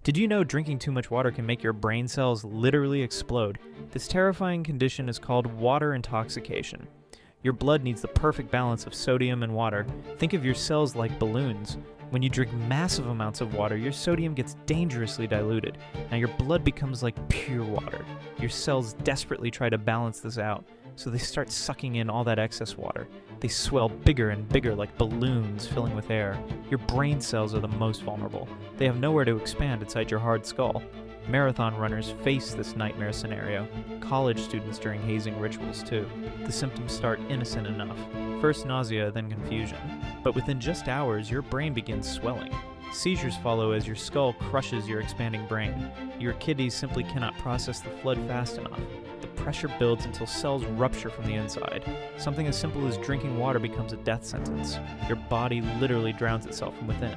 Did you know drinking too much water can make your brain cells literally explode? This terrifying condition is called water intoxication. Your blood needs the perfect balance of sodium and water. Think of your cells like balloons. When you drink massive amounts of water, your sodium gets dangerously diluted. Now your blood becomes like pure water. Your cells desperately try to balance this out, so they start sucking in all that excess water. They swell bigger and bigger like balloons filling with air. Your brain cells are the most vulnerable. They have nowhere to expand inside your hard skull. Marathon runners face this nightmare scenario. College students during hazing rituals too. The symptoms start innocent enough. First nausea, then confusion. But within just hours, your brain begins swelling. Seizures follow as your skull crushes your expanding brain. Your kidneys simply cannot process the flood fast enough. The pressure builds until cells rupture from the inside. Something as simple as drinking water becomes a death sentence. Your body literally drowns itself from within.